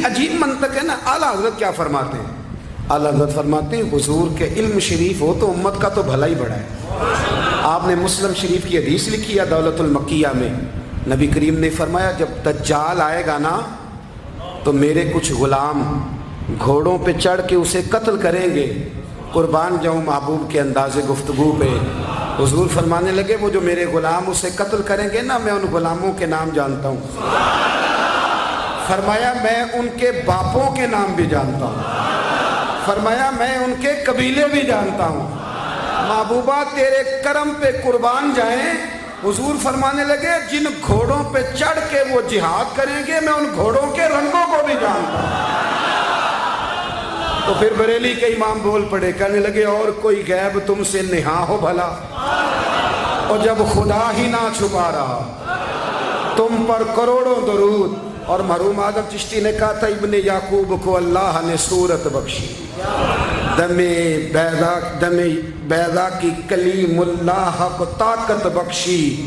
عجیب منطق ہے نا. اعلیٰ حضرت کیا فرماتے ہیں؟ اعلیٰ حضرت فرماتے ہیں حضور کے علم شریف ہو تو امت کا تو بھلا ہی بڑا ہے. آپ نے مسلم شریف کی حدیث لکھی ہے دولت المکیہ میں، نبی کریم نے فرمایا جب دجال آئے گا نا تو میرے کچھ غلام گھوڑوں پہ چڑھ کے اسے قتل کریں گے. قربان جاؤں محبوب کے انداز گفتگو پہ. حضور فرمانے لگے وہ جو میرے غلام اسے قتل کریں گے نا، میں ان غلاموں کے نام جانتا ہوں. فرمایا میں ان کے باپوں کے نام بھی جانتا ہوں. فرمایا میں ان کے قبیلے بھی جانتا ہوں. محبوبہ تیرے کرم پہ قربان جائیں. حضور فرمانے لگے جن گھوڑوں پہ چڑھ کے وہ جہاد کریں گے میں ان گھوڑوں کے رنگوں کو بھی جانتا ہوں. تو پھر بریلی کے امام بول پڑے، کہنے لگے اور کوئی غیب تم سے نہا ہو بھلا، اور جب خدا ہی نہ چھپا رہا تم پر کروڑوں درود. اور مرحوم اعظم چشتی نے کہا تھا ابن یعقوب کو اللہ نے صورت بخشی، دم بیضا کی کلیم اللہ کو طاقت بخشی،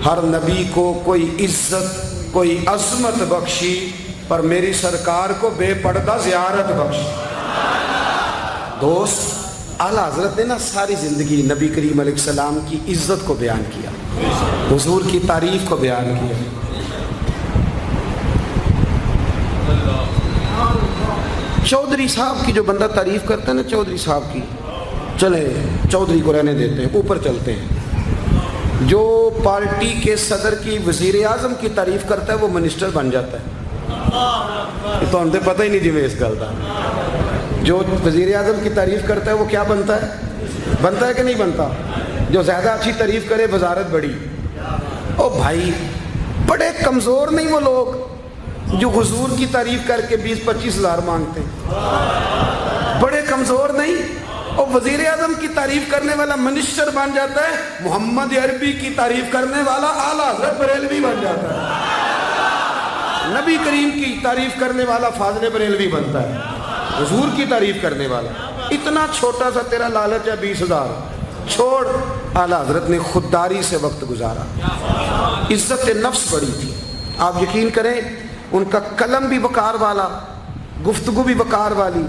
ہر نبی کو کوئی عزت کوئی عظمت بخشی، پر میری سرکار کو بے پردہ زیارت بخشی. دوست اعلیٰ حضرت نے نا ساری زندگی نبی کریم علیہ السلام کی عزت کو بیان کیا، حضور کی تعریف کو بیان کیا. چودھری صاحب کی جو بندہ تعریف کرتا ہے نا چودھری صاحب کی، چلے چودھری کو رہنے دیتے ہیں، اوپر چلتے ہیں. جو پارٹی کے صدر کی وزیر اعظم کی تعریف کرتا ہے وہ منسٹر بن جاتا ہے. یہ تو ہم سے پتہ ہی نہیں جی میں اس گل کا. جو وزیر اعظم کی تعریف کرتا ہے وہ کیا بنتا ہے کہ نہیں بنتا؟ جو زیادہ اچھی تعریف کرے وزارت بڑی. او بھائی بڑے کمزور نہیں وہ لوگ جو حضور کی تعریف کر کے 20-25 ہزار مانگتے ہیں؟ بڑے کمزور نہیں. اور وزیر اعظم کی تعریف کرنے والا منسٹر بن جاتا ہے، محمد عربی کی تعریف کرنے والا اعلیٰ حضرت بریلوی بن جاتا ہے، نبی کریم کی تعریف کرنے والا فاضل بریلوی بنتا ہے، حضور کی تعریف کرنے والا. اتنا چھوٹا سا تیرا لالچ ہے 20,000 چھوڑ. اعلیٰ حضرت نے خودداری سے وقت گزارا، عزت نفس بڑی تھی. آپ یقین کریں ان کا قلم بھی وقار والا، گفتگو بھی وقار والی،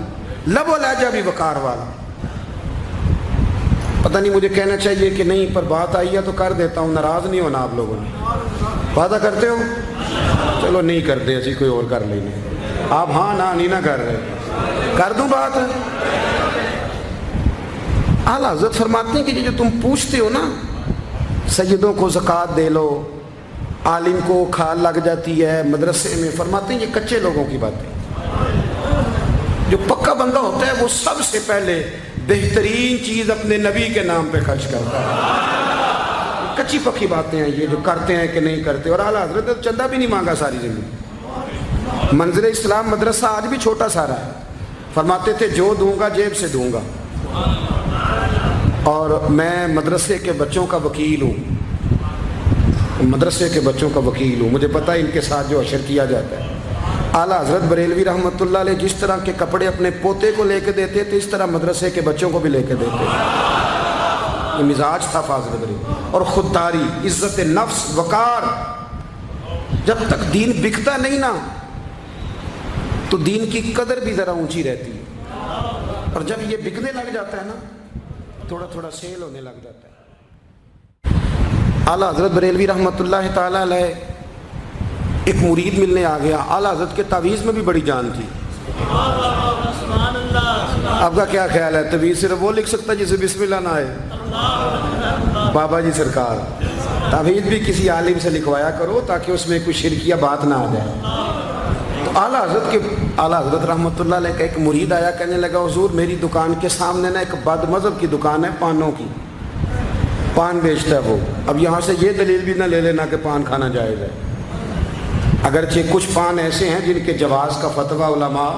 لب و لہجہ بھی وقار والا. پتہ نہیں مجھے کہنا چاہیے کہ نہیں، پر بات آئی ہے تو کر دیتا ہوں. ناراض نہیں ہونا آپ لوگوں نے؟ وعدہ کرتے ہو؟ چلو نہیں کرتے اسی کوئی اور کر لیں. آپ ہاں نہ نہیں نہ کر رہے، کر دوں بات. اعلیٰ حضرت فرماتے ہیں کہ جو تم پوچھتے ہو نا سیدوں کو زکوٰۃ دے لو، عالم کو کھال لگ جاتی ہے مدرسے میں، فرماتے ہیں یہ کچے لوگوں کی باتیں. جو پکا بندہ ہوتا ہے وہ سب سے پہلے بہترین چیز اپنے نبی کے نام پہ خرچ کرتا ہے. کچی پکی باتیں ہیں یہ جو کرتے ہیں کہ نہیں کرتے. اور اعلیٰ حضرت نے چندہ بھی نہیں مانگا ساری زندگی. منظر اسلام مدرسہ آج بھی چھوٹا سارا ہے. فرماتے تھے جو دوں گا جیب سے دوں گا، اور میں مدرسے کے بچوں کا وکیل ہوں، مدرسے کے بچوں کا وکیل ہوں. مجھے پتہ ہے ان کے ساتھ جو اشر کیا جاتا ہے. اعلیٰ حضرت بریلوی رحمۃ اللہ علیہ جس طرح کے کپڑے اپنے پوتے کو لے کے دیتے تھے اس طرح مدرسے کے بچوں کو بھی لے کے دیتے تھے. یہ مزاج تھا فاضل بریلوی. اور خودداری، عزت نفس، وقار. جب تک دین بکتا نہیں نا تو دین کی قدر بھی ذرا اونچی رہتی ہے، اور جب یہ بکنے لگ جاتا ہے نا تھوڑا تھوڑا سیل ہونے لگ جاتا ہے. اعلیٰ حضرت بریلوی رحمۃ اللہ تعالیٰ علیہ ایک مرید ملنے آ گیا. اعلیٰ حضرت کے تعویذ میں بھی بڑی جان تھی. آپ کا کیا خیال ہے تعویذ صرف وہ لکھ سکتا جسے بسم اللہ نہ آئے؟ بابا جی سرکار تعویذ بھی کسی عالم سے لکھوایا کرو تاکہ اس میں کوئی شرکیہ بات نہ آ جائے. تو اعلیٰ حضرت رحمۃ اللہ علیہ کا ایک مرید آیا، کہنے لگا حضور میری دکان کے سامنے نا ایک بد مذہب کی دکان ہے پانوں کی، پان بیچتا ہے وہ. اب یہاں سے یہ دلیل بھی نہ لے لینا کہ پان کھانا جائز ہے، اگرچہ کچھ پان ایسے ہیں جن کے جواز کا فتویٰ علماء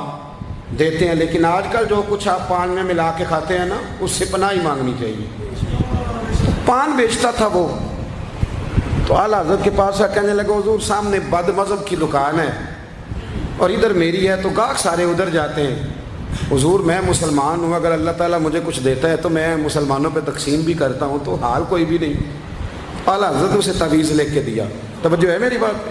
دیتے ہیں، لیکن آج کل جو کچھ آپ پان میں ملا کے کھاتے ہیں نا اس سے پناہ ہی مانگنی چاہیے. پان بیچتا تھا وہ. تو اعلیٰ حضرت کے پاس کہنے لگا حضور سامنے بد مذہب کی دکان ہے اور ادھر میری ہے، تو گاہک سارے ادھر جاتے ہیں. حضور میں مسلمان ہوں، اگر اللہ تعالیٰ مجھے کچھ دیتا ہے تو میں مسلمانوں پہ تقسیم بھی کرتا ہوں، تو حال کوئی بھی نہیں. اعلیٰ حضرت اسے تعویذ لکھ کے دیا. توجہ ہے میری بات پہ؟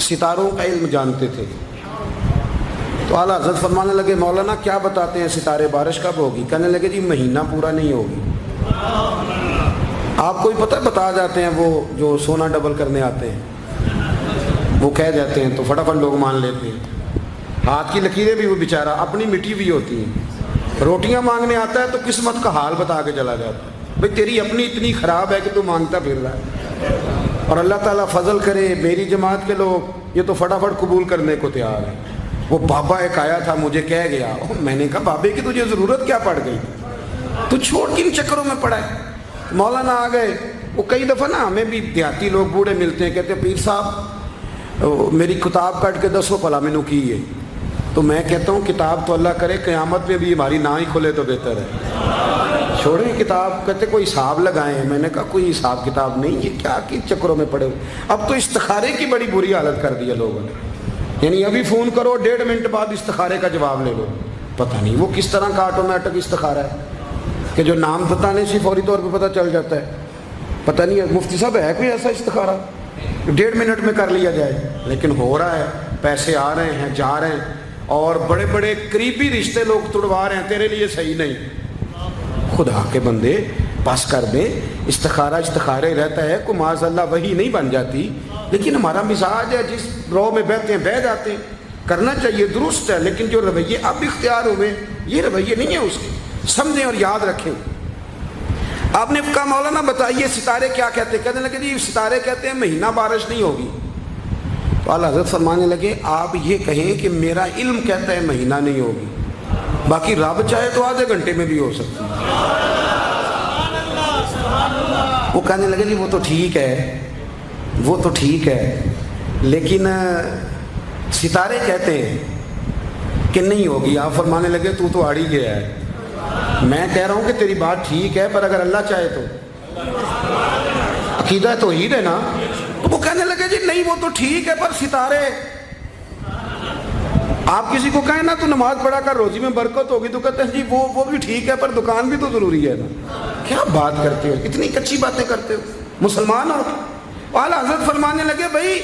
ستاروں کا علم جانتے تھے. تو اعلیٰ حضرت فرمانے لگے مولانا کیا بتاتے ہیں ستارے بارش کب ہوگی؟ کہنے لگے جی مہینہ پورا نہیں ہوگی. آپ کو ہی پتہ ہے بتا جاتے ہیں وہ جو سونا ڈبل کرنے آتے ہیں وہ کہہ جاتے ہیں تو فٹافٹ لوگ مان لیتے ہیں. ہاتھ کی لکیریں بھی وہ بیچارہ اپنی مٹی ہوئی ہوتی ہیں. روٹیاں مانگنے آتا ہے تو قسمت کا حال بتا کے چلا جاتا ہے بھئی تیری اپنی اتنی خراب ہے کہ تو مانگتا پھر رہا ہے. اور اللہ تعالیٰ فضل کرے میری جماعت کے لوگ یہ تو فٹافٹ قبول کرنے کو تیار ہیں. وہ بابا ایک آیا تھا مجھے کہہ گیا, میں نے کہا بابے کی تجھے ضرورت کیا پڑ گئی, تو چھوڑ کن چکروں میں پڑا ہے. مولانا آ گئے. وہ کئی دفعہ نا ہمیں بھی دیہاتی لوگ بوڑھے ملتے ہیں, کہتے ہیں پیر صاحب میری کتاب کٹ کے دسو پلا مینو کی ہے. تو میں کہتا ہوں کتاب تو اللہ کرے قیامت میں بھی ہماری نہ ہی کھلے تو بہتر ہے, چھوڑیں کتاب. کہتے کوئی حساب لگائیں. میں نے کہا کوئی حساب کتاب نہیں, یہ کیا کی چکروں میں پڑے. اب تو استخارے کی بڑی بری حالت کر دی ہے لوگوں نے, یعنی ابھی فون کرو 1.5 منٹ بعد استخارے کا جواب لے لو. پتہ نہیں وہ کس طرح کا آٹومیٹک استخارہ ہے کہ جو نام بتانے سے فوری طور پہ پتہ چل جاتا ہے. پتہ نہیں مفتی صاحب ہے کوئی ایسا استخارہ 1.5 منٹ میں کر لیا جائے, لیکن ہو رہا ہے. پیسے آ رہے ہیں جا رہے ہیں, اور بڑے بڑے قریبی رشتے لوگ تڑوا رہے ہیں تیرے لیے صحیح نہیں. خدا کے بندے بس کر دیں. استخارے رہتا ہے کوئی معاذ اللہ وہی نہیں بن جاتی, لیکن ہمارا مزاج ہے جس رو میں بہتے ہیں بہہ جاتے ہیں. کرنا چاہیے درست ہے, لیکن جو رویے اب اختیار ہوئے یہ رویے نہیں ہیں اس کے. سمجھیں اور یاد رکھیں. آپ نے کہا مولانا بتائیے ستارے کیا کہتے ہیں؟ کہنے لگے جی ستارے کہتے ہیں مہینہ بارش نہیں ہوگی. تو اعلیٰ حضرت فرمانے لگے آپ یہ کہیں کہ میرا علم کہتا ہے مہینہ نہیں ہوگی, باقی رب چاہے تو آدھے گھنٹے میں بھی ہو سکتی ہے. وہ کہنے لگے جی وہ تو ٹھیک ہے لیکن ستارے کہتے ہیں کہ نہیں ہوگی. آپ فرمانے لگے تو آڑ ہی گیا ہے. میں کہہ رہا ہوں کہ تیری بات ٹھیک ہے, پر اگر اللہ چاہے تو عقیدہ توحید ہے نا. تو وہ کہنے لگے جی نہیں وہ تو ٹھیک ہے پر ستارے, آپ کسی کو کہیں نا تو نماز پڑھا کر روزی میں برکت ہوگی تو کہتے ہیں جی وہ بھی ٹھیک ہے پر دکان بھی تو ضروری ہے نا. کیا بات کرتے ہو, اتنی کچی باتیں کرتے ہو, مسلمان ہو. اعلیٰ حضرت فرمانے لگے بھائی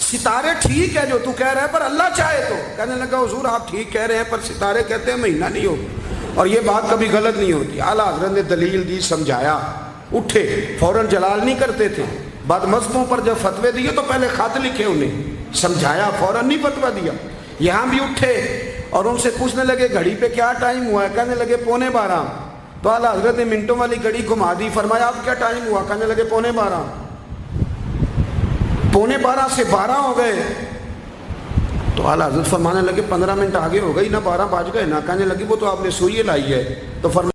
ستارے ٹھیک ہے جو تو کہہ رہا ہے پر اللہ چاہے تو. کہنے لگا حضور آپ ٹھیک کہہ رہے ہیں پر ستارے کہتے ہیں مہینہ نہیں ہوگا, اور یہ بات کبھی غلط نہیں ہوتی. اعلیٰ حضرت نے دلیل دی, سمجھایا, اٹھے, فوراً جلال نہیں کرتے تھے. بعد مذہبوں پر جب فتوے دیے تو پہلے خط لکھے, انہیں سمجھایا, فوراً نہیں فتویٰ دیا. یہاں بھی اٹھے اور ان سے پوچھنے لگے گھڑی پہ کیا ٹائم ہوا ہے؟ کہنے لگے 11:45. تو اعلیٰ حضرت نے منٹوں والی گھڑی گھما دی. فرمایا اب کیا ٹائم ہوا؟ کہنے لگے 11:45. 11:45 سے 12 ہو گئے. تو اعلیٰ حضرت فرمانے لگے 15 منٹ آگے ہو گئی نا, 12 بج گئے نا. کہنے لگی وہ تو آپ نے سوئی لائی ہے. تو فرمایا